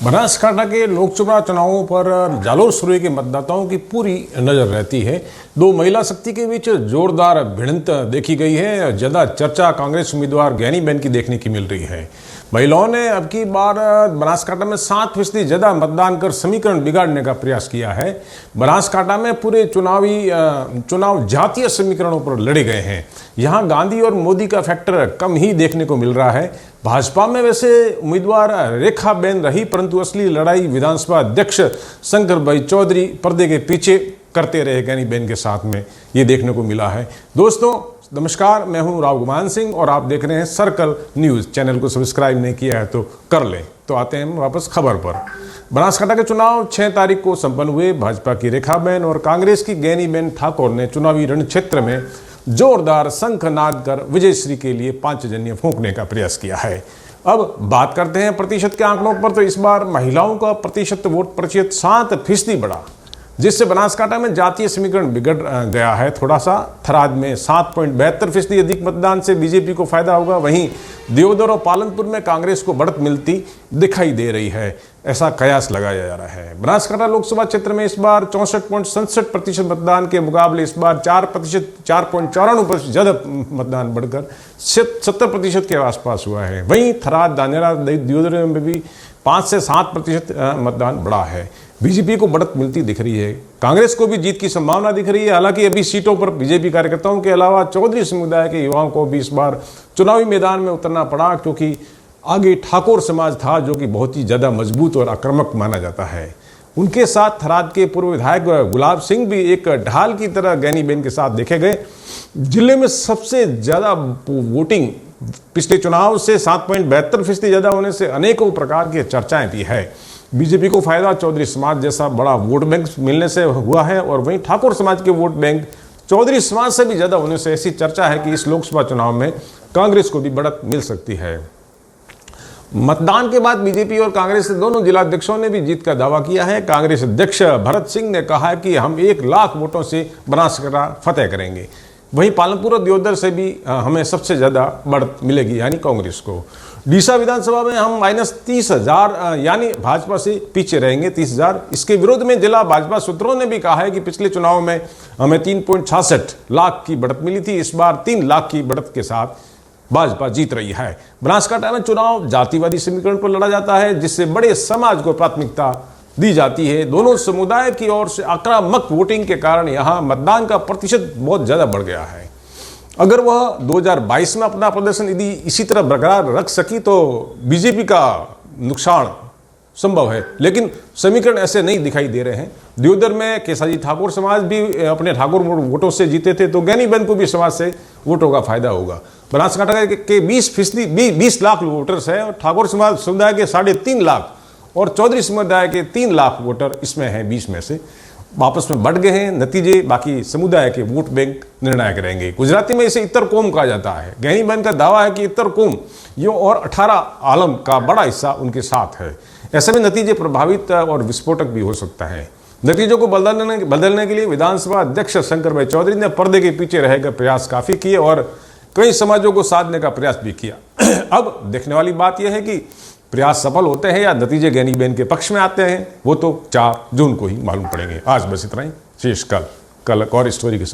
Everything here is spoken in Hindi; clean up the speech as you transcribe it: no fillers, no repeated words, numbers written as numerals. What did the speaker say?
बनासकांठा के लोकसभा चुनावों पर जालोर सुरई के मतदाताओं की पूरी नजर रहती है। दो महिला शक्ति के बीच जोरदार भिड़ंत देखी गई है। ज्यादा चर्चा कांग्रेस उम्मीदवार ज्ञानीबेन की देखने की मिल रही है। महिलाओं ने अब की बार बनासकांठा में 7% ज्यादा मतदान कर समीकरण बिगाड़ने का प्रयास किया है। बनासकांठा में पूरे चुनाव जातीय समीकरणों पर लड़े गए हैं। यहाँ गांधी और मोदी का फैक्टर कम ही देखने को मिल रहा है। भाजपा में वैसे उम्मीदवार रेखाबेन रही, परंतु असली लड़ाई विधानसभा अध्यक्ष शंकर भाई चौधरी पर्दे के पीछे करते रहे ज्ञानीबेन के साथ में, ये देखने को मिला है। दोस्तों नमस्कार, मैं हूं राव गुमान सिंह और आप देख रहे हैं सर्कल न्यूज़। चैनल को सब्सक्राइब नहीं किया है तो कर लें। तो आते हैं वापस खबर पर। बनासकांठा के चुनाव 6 तारीख को संपन्न हुए। भाजपा की रेखाबेन और कांग्रेस की ज्ञानीबेन ठाकुर ने चुनावी रण क्षेत्र में जोरदार शंखनाद कर विजयश्री के लिए 5 जन्य फूंकने का प्रयास किया है। अब बात करते हैं प्रतिशत के आंकड़ों पर, तो इस बार महिलाओं का प्रतिशत वोट प्रतिशत 7% बढ़ा, जिससे बनासकांठा में जातीय समीकरण बिगड़ गया है। थोड़ा सा थराद में 7.72% अधिक मतदान से बीजेपी को फायदा होगा। वहीं दियोदर और पालनपुर में कांग्रेस को बढ़त मिलती दिखाई दे रही है, ऐसा कयास लगाया जा रहा है। बनासकांठा लोकसभा क्षेत्र में इस बार 64.67% मतदान के मुकाबले इस बार 4.94% ज्यादा मतदान बढ़कर 70% के आसपास हुआ है। वहीं थराद, धानेरा, दियोदर में भी 5 से 7% मतदान बढ़ा है। बीजेपी को बढ़त मिलती दिख रही है। कांग्रेस को भी जीत की संभावना दिख रही है। हालांकि अभी सीटों पर बीजेपी कार्यकर्ताओं के अलावा चौधरी समुदाय के युवाओं को भी इस बार चुनावी मैदान में उतरना पड़ा, क्योंकि आगे ठाकुर समाज था जो कि बहुत ही ज्यादा मजबूत और आक्रामक माना जाता है। उनके साथ थराद के पूर्व विधायक गुलाब सिंह भी एक ढाल की तरह ज्ञानीबेन के साथ देखे गए। जिले में सबसे ज्यादा वोटिंग पिछले चुनाव से 7.72% ज्यादा होने से अनेकों प्रकार की चर्चाएं भी है। बीजेपी को फायदा चौधरी समाज जैसा बड़ा वोट बैंक मिलने से हुआ है, और वहीं ठाकुर समाज के वोट बैंक चौधरी समाज से भी ज्यादा होने से ऐसी चर्चा है कि इस लोकसभा चुनाव में कांग्रेस को भी बढ़त मिल सकती है। मतदान के बाद बीजेपी और कांग्रेस के दोनों जिलाध्यक्षों ने भी जीत का दावा किया है। कांग्रेस अध्यक्ष भरत सिंह ने कहा है कि हम 1 लाख वोटों से बनासकांठा फतेह करेंगे। वहीं पालनपुर और दियोदर से भी हमें सबसे ज्यादा बढ़त मिलेगी, यानी कांग्रेस को। डीसा विधानसभा में हम -30,000 यानी भाजपा से पीछे रहेंगे, 30,000। इसके विरोध में जिला भाजपा सूत्रों ने भी कहा है कि पिछले चुनाव में हमें 3.66 लाख की बढ़त मिली थी। इस बार 3 लाख की बढ़त के साथ भाजपा जीत रही है। बनासकांठा में चुनाव जातिवादी समीकरण पर लड़ा जाता है, जिससे बड़े समाज को प्राथमिकता दी जाती है। दोनों समुदाय की ओर से आक्रामक वोटिंग के कारण यहाँ मतदान का प्रतिशत बहुत ज्यादा बढ़ गया है। अगर वह 2022 में अपना प्रदर्शन यदि इसी तरह बरकरार रख सकी तो बीजेपी का नुकसान संभव है, लेकिन समीकरण ऐसे नहीं दिखाई दे रहे हैं। दियोदर में केसाजी ठाकुर समाज भी अपने ठाकुर वोटों से जीते थे, तो ज्ञानीबेन को भी समाज से वोटों का फायदा होगा। बनासकांठा के 20 लाख वोटर्स है, और ठाकुर समाज समुदाय के 3.5 लाख और चौधरी समुदाय के 3 लाख वोटर इसमें हैं। 20 में से वापस में बढ़ गए हैं। नतीजे बाकी समुदाय के वोट बैंक निर्णायक रहेंगे। गुजराती में इसे इतर कौम कहा जाता है। ज्ञानीबेन का दावा है कि इतर कौम यो और 18 आलम का बड़ा हिस्सा उनके साथ है। ऐसे में नतीजे प्रभावित और विस्फोटक भी हो सकता है। नतीजों को बदलने के लिए विधानसभा अध्यक्ष शंकर भाई चौधरी ने पर्दे के पीछे रहकर प्रयास काफी किए और कई समाजों को साधने का प्रयास भी किया। अब देखने वाली बात यह है कि प्रयास सफल होते हैं या नतीजे ज्ञानीबेन के पक्ष में आते हैं, वो तो 4 जून को ही मालूम पड़ेंगे। आज बस इतना ही। शेष कल एक और स्टोरी के साथ।